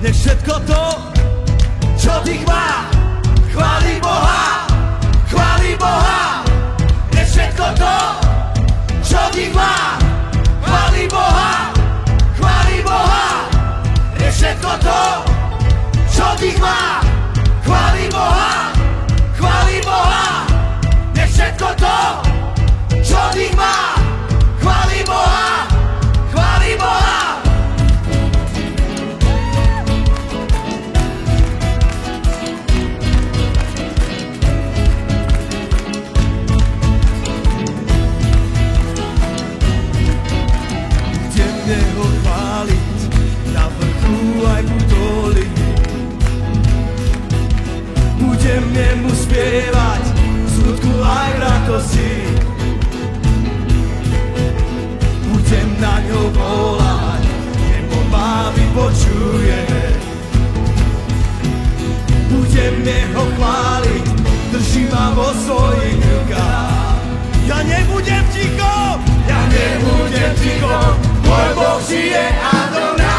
nech všetko to, čo tých má, chváli Boha, chváli Boha. Nech všetko to, čo tých má, chváli Boha, chváli Boha. Nech všetko to, čo tých má, chváli Boha, chváli Boha. Nech všetko to, čo tých má, chváli Boha, chváli Boha. Budeme ho chváliť na vrchu aj u doly. Budeme mu spievať v smutku aj v radosti. Budem na ňo volať, nebo ma vypočuje. Budeme ho chváliť, držím ma vo svojich rukách. Ja nebudem ticho, ja nebudem ticho, môj Boh žije Adonaj.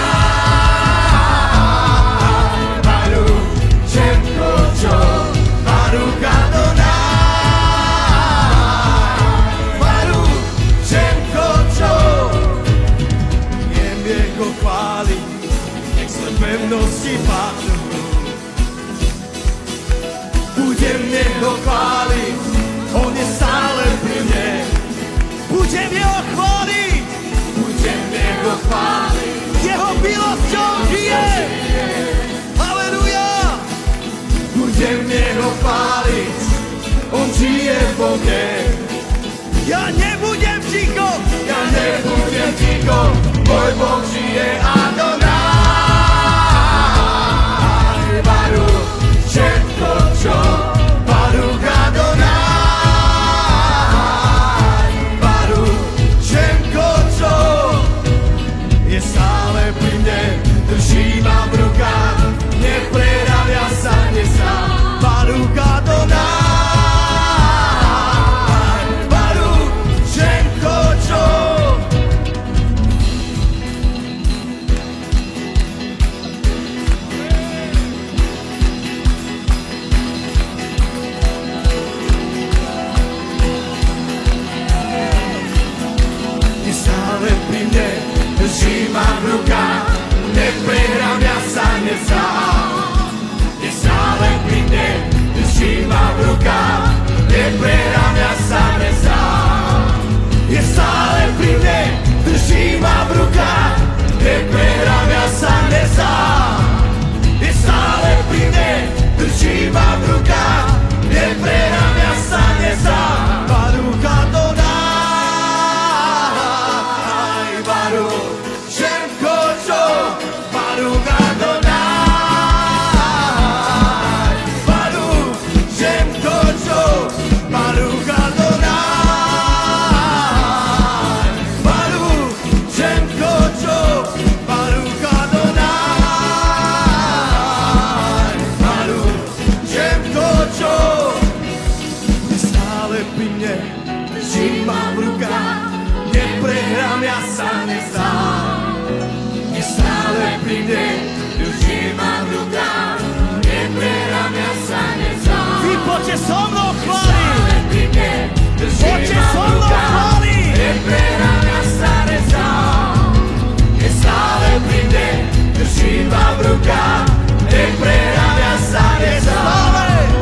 Baruch, všetko čo, Baruch Adonaj. Baruch, všetko čo, viem jeho chváliť, nech sa pevnosti patrú. Budem jeho chváliť, on je stále pri mne. Budem jeho chváliť, budem jeho chváliť, jeho milosťou žije. Halleluja. Budem jeho chváliť, on žije vo mne. Ja nebudem ticho, ja nebudem ticho, môj Boh žije Adonaj. Baruch, všetko čo, Baruch Adonaj. Baruch, všetko čo, je stále pri mne, drží ma v rukách, nepreravia sa, nesám. Baruch Adonaj. Baruch, všetko čo. Je stále pri mne, drží ma v rukách, neprehrám, ja sa nesám. Je stále pri mne, drží ma v rukách, neprehrám, ja sa nesám. Je stále pri mne, drží ma v rukách, neprehrám, ja sa nesám. Je stále pri mne, drží ma v rukách, neprehrám, ja sa nesám. Baruch Adonaj. Baruch, všetko čo, Baruch Adonaj. Baruch, všetko čo, Baruch Adonaj. Baruch, všetko čo, Baruch Adonaj. Baruch, všetko čo, je stále pri mne, drží ma v rukách, neprehrám, ja sa nezdám. Je stále pri mne, drží ma v rukách, neprehrám, ja sa nezdám. Vy poďte so mnou chváliť, poďte so mnou chváliť, neprehrám, ja sa nezdám. Je stále pri mne, drží ma v rukách, neprehrám, ja sa nezdám.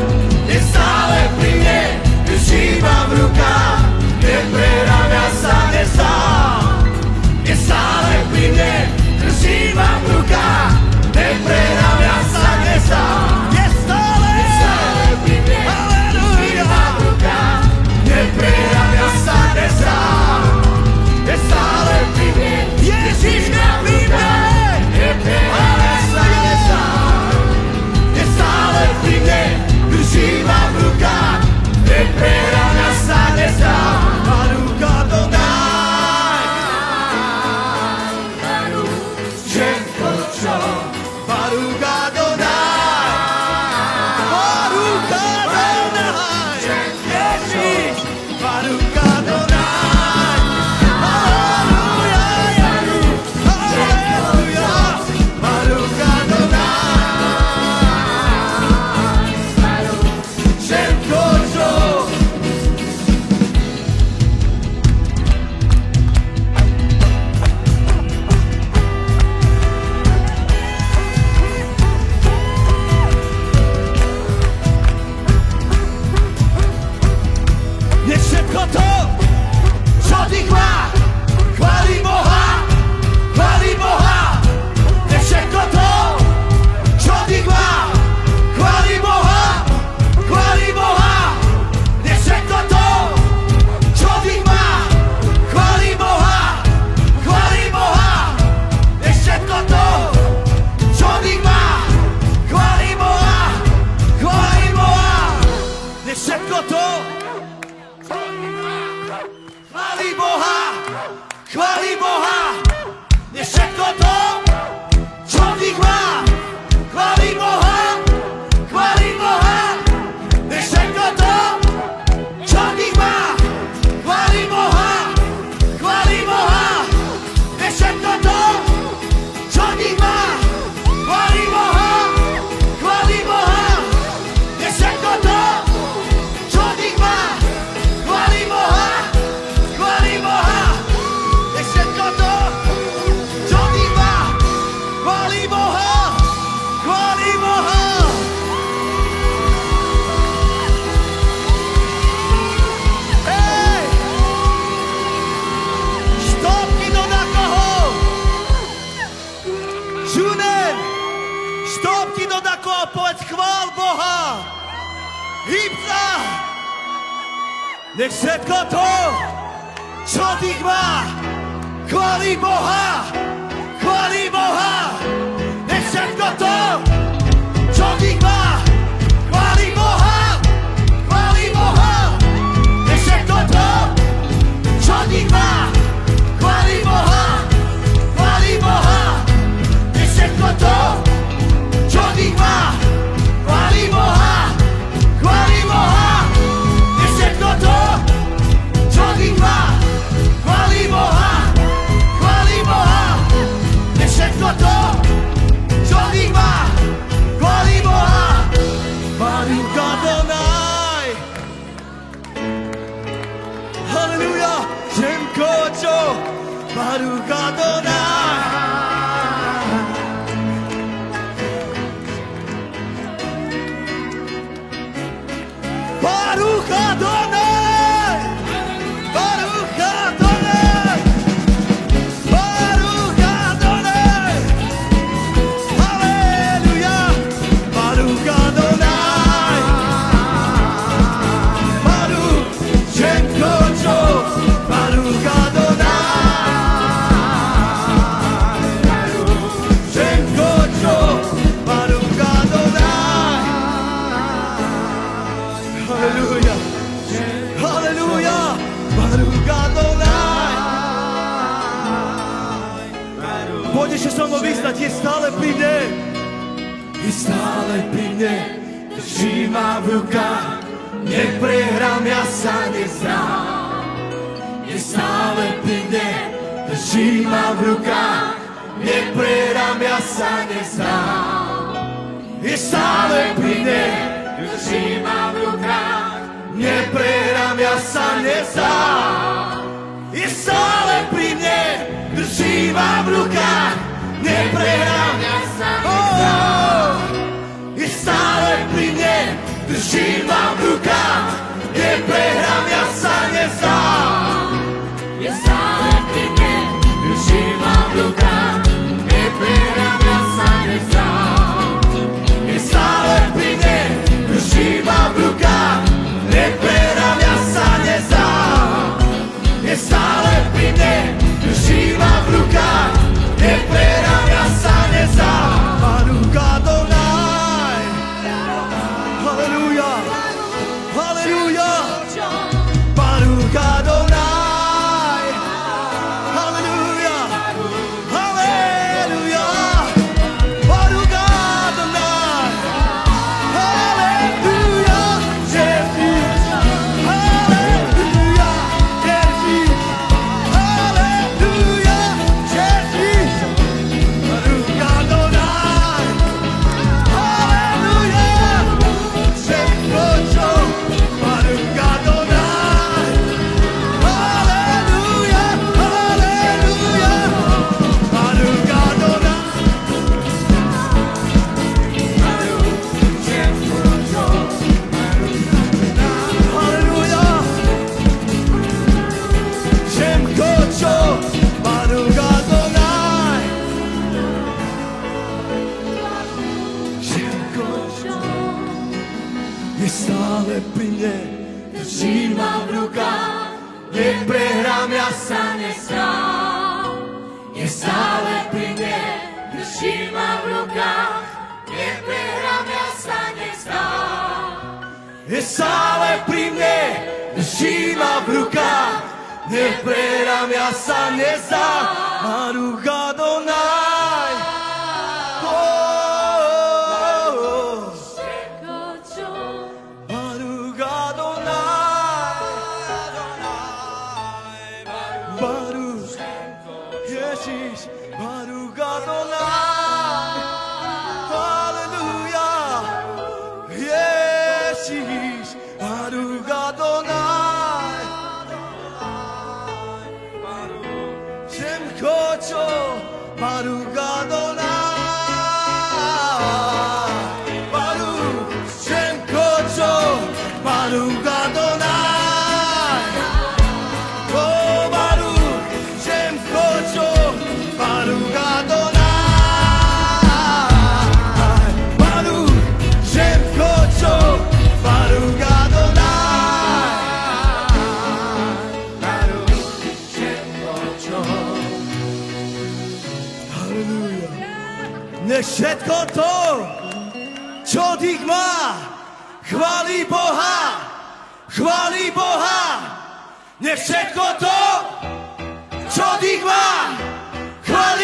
Je stále pri mne, drží ma v rukách, neprehrám, ja sa nezdám. Je stále pri mne, drží ma v rukách, neprehrám, ja sa nezdám. Je stále pri mne, drží ma v rukách, neprehrám, ja sa nezdám. Je stále pri mne, Ježiš ma pri mne, neprehrám, ja sa nezdám. Je stále pri mne, drží ma v rukách, neprehrám, ja sa nezdám. Baruch Adonaj. Baruch, všetko čo, Baruch Adonaj. Baruch Adonaj. Ježiš, Baruch Adonaj. Halleluja, Halleluja. Baruch Adonaj. hýb sa. Nech všetko to, čo tých má, chváli Boha, chváli Boha. Nech všetko to, čo tých má, chváli Boha, chváli Boha. Nech všetko to, čo tých má, chváli Boha, chváli Boha. Nech všetko to, čo tých má, chváli Boha, chváli Boha. Nech všetko to, čo tých má, chváli Boha, chváli Boha. Nech všetko to, čo tých má, chváli Boha. Baruch Adonai. Halleluja. Všetko, čo Baruch Adonai. Baruch Adonai. Baruch Adonai. Baruch Adonai. Halleluja. Baruch Adonai. Baruch všetko, čo Baruch Adonai. Baruch všetko, čo Baruch Adonai. Halleluja. Halleluja. Baruch Adonai. Poď ešte so mnou vyznať, je stále pri mne. Je stále pri mne, drží ma v rukách, neprehrám, ja sa nezdám. Je stále pri mne, drží ma v rukách, neprehrám, ja sa nezdám. Je stále pri mne, drží ma v rukách, neprehrám, ja sa nezdám. Je stále pri mne, drží ma v rukách, neprehrám, ja sa nezdám. Je stále pri mne, drží ma v rukách, neprehrám, ja sa nezdám. Je stále pri mne, drží ma v rukách, neprehrám, ja sa nezdám. Je stále pri mne, drží ma v rukách, neprehrám, ja sa nezdám. Je stále pri mne, drží ma v rukách, neprehrám, ja sa nezdám. Baruch Adonai. Halleluja. Halleluja. Baruch Adonai. Halleluja. Halleluja. Baruch Adonai. Halleluja. Jézus. Halleluja. Jézus. Halleluja. Jézus. Baruch Adonai. Halleluja. Všetko, čo Baruch Adonai. Halleluja. Halleluja. Baruch Adonai. Halleluja. Všetko, čo Baruch Adonai. Všetko, čo je stále pri mne, drží ma v rukách, neprehrám, ja sa nezdám. Je stále pri mne, drží ma v rukách, neprehrám, ja sa nezdám. Je stále pri mne, drží ma v rukách, neprehrám, ja sa nezdám. Baruch Adonai. Baruch Adonai. Baruch Ježiš. Baruch Adonai. Halleluja. Ježiš. Baruch Adonai. Všetko, čo Nech všetko to, čo dých má, chválí Boha, chválí Boha. Nech všetko to, čo dých má, chválí